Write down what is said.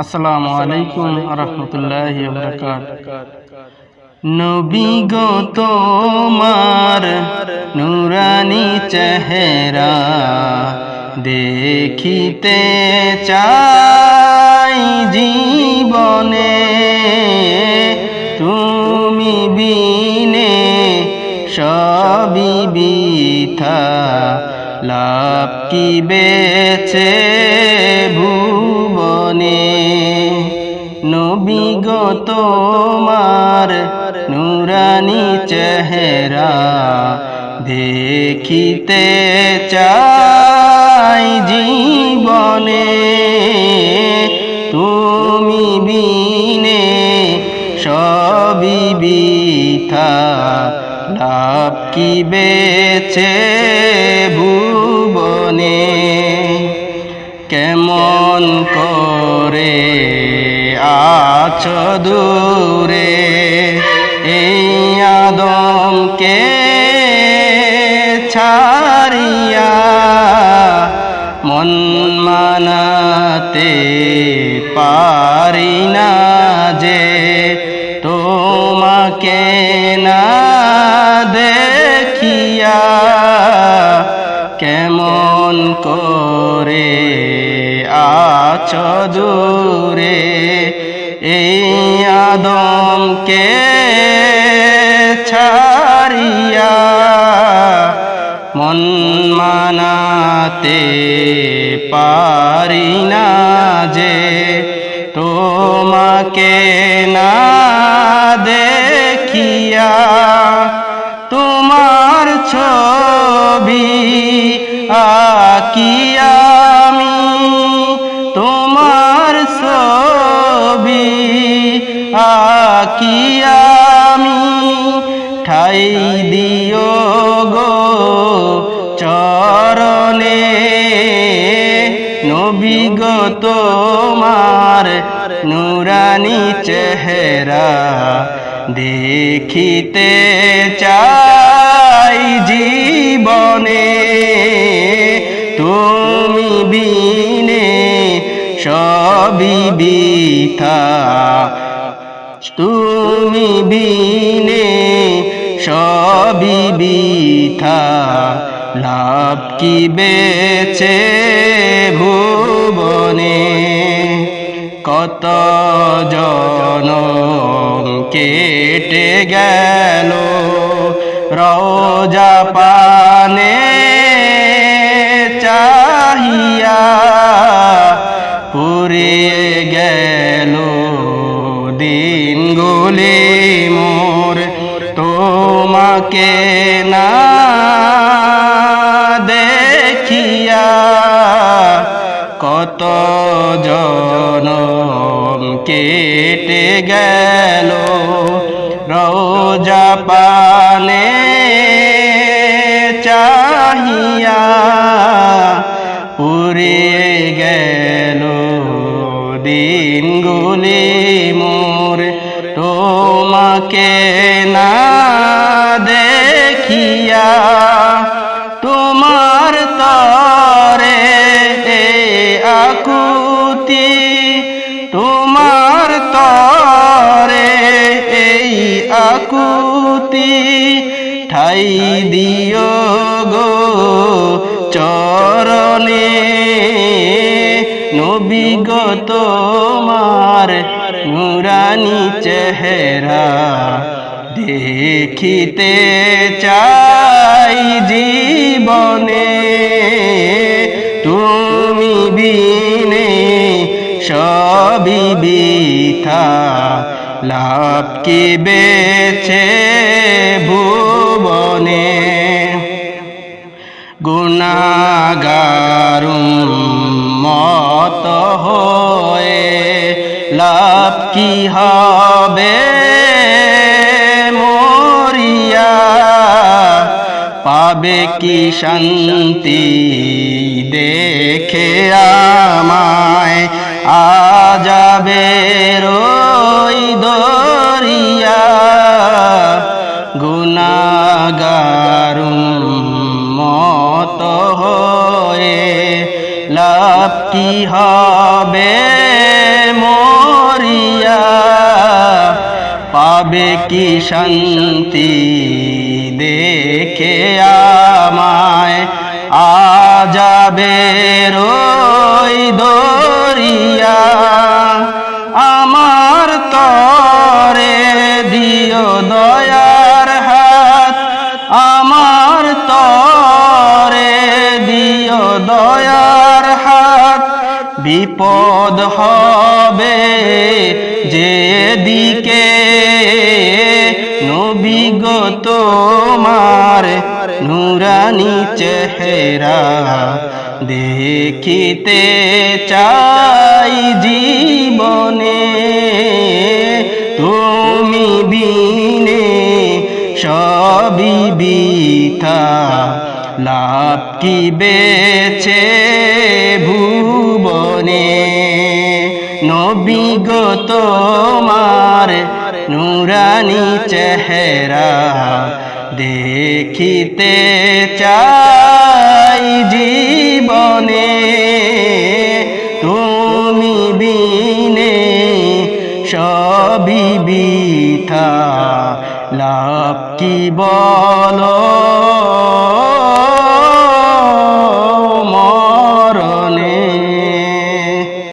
আসসালামু আলাইকুম ওয়া রাহমাতুল্লাহি ওয়া বারাকাতুহু। নবী গো তোমার নূরানী চেহারা দেখিতে চাই জীবনে, তুমি বিনে সবই বৃথা, লাভ কি বেছে ভুবনে। নবী গো তোমার নূরানী চেহারা দেখিতে চাই জীবনে, তুমি বিনে সবই বৃথা, লাভ কি বেছে ভুবনে। কেমন করে আছো দূরে এই আদমকে ছাড়িয়া, মন মানাতে পারি না যে তোমাকে না দেখিয়া। কেমন করে আছো দূরে এই আদমকে ছাড়িয়া, মন মানাতে পারি না যে তোমাকে না দেখিয়া। তোমার ছবি আঁকি আমি, তোমার ছবি আঁকি আমি, ঠাই দিও গো চরণে। নবী গো তোমার নূরানী চেহারা দেখিতে চাই জীবনে, তুমি বিনে সবই বৃথা, তুমি বিনে সবই বৃথা, লাভ কি বেছে ভুবনে। কত জনম কেটে গেল রওজা পানে চাহিয়া, পুরিয়ে গেল দিনগুলি মোর তোমাকে না দেখিয়া। কত জনম কেটে গেল রওজা পানে চাহিয়া, পুরিয়ে গেল দিনগুলি মোর তোমাকে না দেখিয়া। তোমার তরে আকুতি, তোমার তরে এই আকুতি, ঠাই দিও গো চরণে। নবী গো তোমার নূরানী চেহারা দেখিতে চাই জীবনে, তুমি বিনে সবই বৃথা, লাভ কি বেছে ভুবনে। গুনাহগার উম্মত হয়ে লাভ কি হবে মরিয়া, পাবে কি শান্তি দেখে আমায় আযাবের ওই দরিয়া। গুনাহগার উম্মত হয়ে লাভ কি হবে পাবে কি শান্তি দেখে আমায় আযাবের ওই দরিয়া আমার তরে দিও দয়ার হাত আমার তরে দিও দয়ার হাত বিপদ হবে যেদিকে নবী গো তোমার নূরানী চেহারা দেখিতে চাই জীবনে তুমি বিনে সবই বৃথা লাভ কি বেছে ভুবনে নবী গো তোমার নূরানী চেহারা দেখিতে চাই জীবনে তুমি বিনে সবই বৃথা লাভ কি বলো